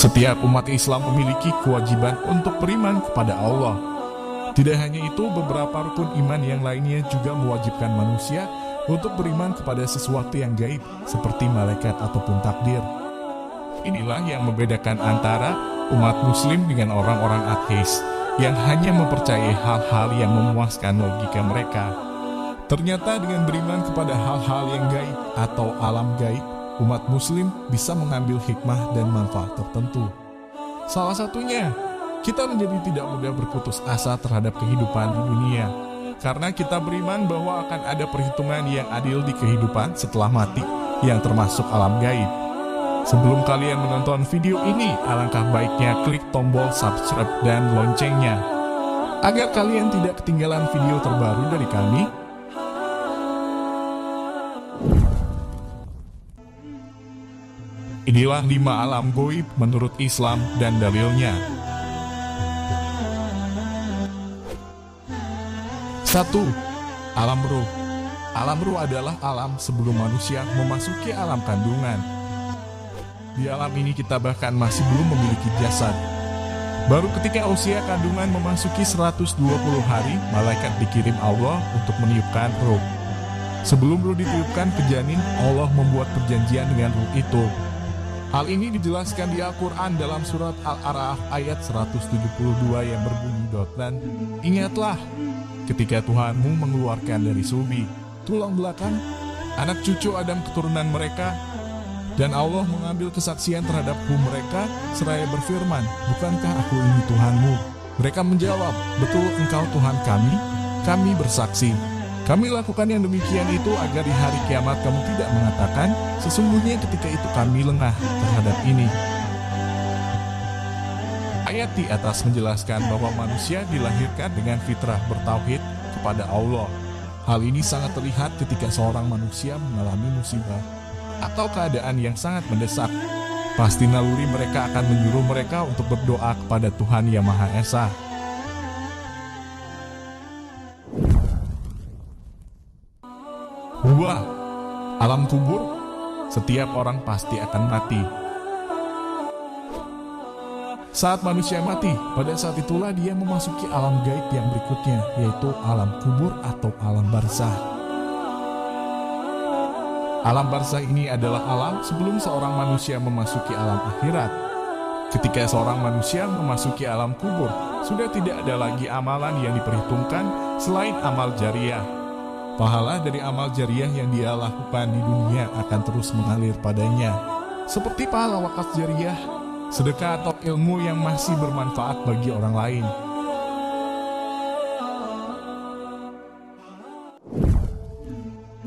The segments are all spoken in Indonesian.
Setiap umat Islam memiliki kewajiban untuk beriman kepada Allah. Tidak hanya itu, beberapa rukun iman yang lainnya juga mewajibkan manusia untuk beriman kepada sesuatu yang gaib, seperti malaikat ataupun takdir. Inilah yang membedakan antara umat muslim dengan orang-orang ateis yang hanya mempercayai hal-hal yang memuaskan logika mereka. Ternyata dengan beriman kepada hal-hal yang gaib atau alam gaib, umat muslim bisa mengambil hikmah dan manfaat tertentu. Salah satunya, kita menjadi tidak mudah berputus asa terhadap kehidupan di dunia, karena kita beriman bahwa akan ada perhitungan yang adil di kehidupan setelah mati, yang termasuk alam gaib. Sebelum kalian menonton video ini, alangkah baiknya klik tombol subscribe dan loncengnya, agar kalian tidak ketinggalan video terbaru dari kami. Inilah 5 alam gaib menurut Islam dan dalilnya. 1. Alam ruh. Alam ruh adalah alam sebelum manusia memasuki alam kandungan. Di alam ini kita bahkan masih belum memiliki jasad. Baru ketika usia kandungan memasuki 120 hari, malaikat dikirim Allah untuk meniupkan ruh. Sebelum ruh ditiupkan ke janin, Allah membuat perjanjian dengan ruh itu. Hal ini dijelaskan di Al-Quran dalam surat Al-A'raf ayat 172 yang berbunyi, dan ingatlah ketika Tuhanmu mengeluarkan dari sulbi, tulang belakang, anak cucu Adam keturunan mereka, dan Allah mengambil kesaksian terhadap mereka seraya berfirman, bukankah aku ini Tuhanmu? Mereka menjawab, betul engkau Tuhan kami bersaksi. Kami lakukan yang demikian itu agar di hari kiamat kamu tidak mengatakan, sesungguhnya ketika itu kami lengah terhadap ini. Ayat di atas menjelaskan bahwa manusia dilahirkan dengan fitrah bertauhid kepada Allah. Hal ini sangat terlihat ketika seorang manusia mengalami musibah atau keadaan yang sangat mendesak. Pasti naluri mereka akan menyuruh mereka untuk berdoa kepada Tuhan Yang Maha Esa. Dua, alam kubur. Setiap orang pasti akan mati. Saat manusia mati, pada saat itulah dia memasuki alam gaib yang berikutnya, yaitu alam kubur atau alam barzah. Alam barzah ini adalah alam sebelum seorang manusia memasuki alam akhirat. Ketika seorang manusia memasuki alam kubur, sudah tidak ada lagi amalan yang diperhitungkan selain amal jariah. Pahala dari amal jariah yang dia lakukan di dunia akan terus mengalir padanya, seperti pahala wakaf jariah, sedekah atau ilmu yang masih bermanfaat bagi orang lain.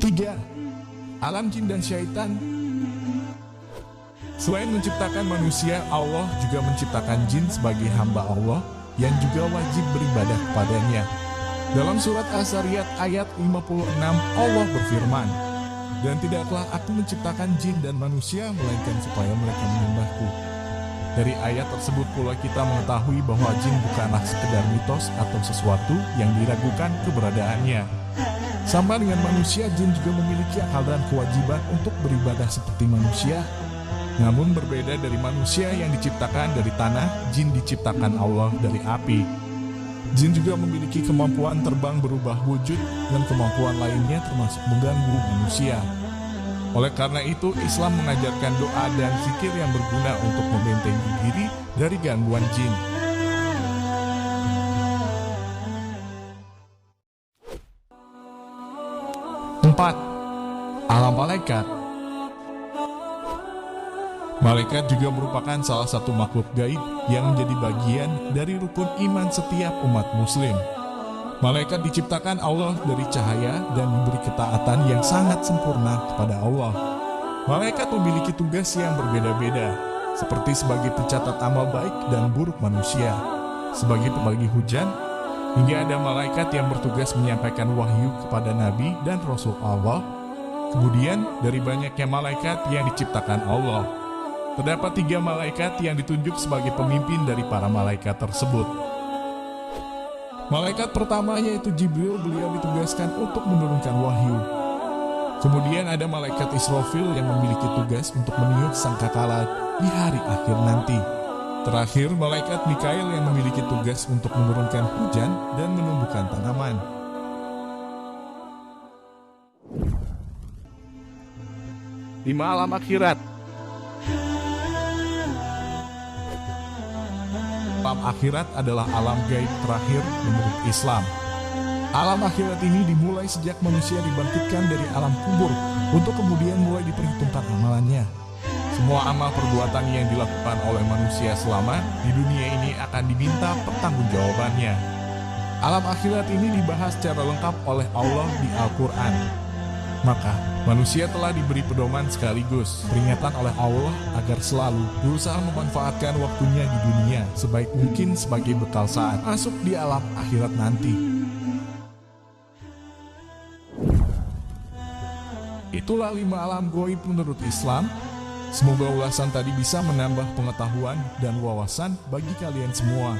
Tiga, alam jin dan syaitan. Selain menciptakan manusia, Allah juga menciptakan jin sebagai hamba Allah yang juga wajib beribadah kepadanya. Dalam surat As-Sariyat ayat 56, Allah berfirman, dan tidaklah aku menciptakan jin dan manusia melainkan supaya mereka menyembahku. Dari ayat tersebut pula kita mengetahui bahwa jin bukanlah sekedar mitos atau sesuatu yang diragukan keberadaannya. Sama dengan manusia, jin juga memiliki akal dan kewajiban untuk beribadah seperti manusia. Namun berbeda dari manusia yang diciptakan dari tanah, jin diciptakan Allah dari api. Jin juga memiliki kemampuan terbang berubah wujud dan kemampuan lainnya termasuk mengganggu manusia. Oleh karena itu, Islam mengajarkan doa dan zikir yang berguna untuk membentengi diri dari gangguan jin. Empat, alam malaikat. Malaikat juga merupakan salah satu makhluk gaib yang menjadi bagian dari rukun iman setiap umat muslim. Malaikat diciptakan Allah dari cahaya dan diberi ketaatan yang sangat sempurna kepada Allah. Malaikat memiliki tugas yang berbeda-beda, seperti sebagai pencatat amal baik dan buruk manusia, sebagai pembagi hujan, hingga ada malaikat yang bertugas menyampaikan wahyu kepada Nabi dan Rasul Allah. Kemudian dari banyaknya malaikat yang diciptakan Allah, terdapat 3 malaikat yang ditunjuk sebagai pemimpin dari para malaikat tersebut. Malaikat pertama yaitu Jibril, beliau ditugaskan untuk menurunkan wahyu. Kemudian ada malaikat Israfil yang memiliki tugas untuk meniup sangkakala di hari akhir nanti. Terakhir, malaikat Mikail yang memiliki tugas untuk menurunkan hujan dan menumbuhkan tanaman. Lima alam akhirat. Alam akhirat adalah alam gaib terakhir menurut Islam. Alam akhirat ini dimulai sejak manusia dibangkitkan dari alam kubur untuk kemudian mulai diperhitungkan amalannya. Semua amal perbuatan yang dilakukan oleh manusia selama di dunia ini akan diminta pertanggungjawabannya. Alam akhirat ini dibahas secara lengkap oleh Allah di Al-Quran. Maka, manusia telah diberi pedoman sekaligus peringatan oleh Allah agar selalu berusaha memanfaatkan waktunya di dunia sebaik mungkin sebagai bekal saat masuk di alam akhirat nanti. Itulah 5 alam gaib menurut Islam. Semoga ulasan tadi bisa menambah pengetahuan dan wawasan bagi kalian semua.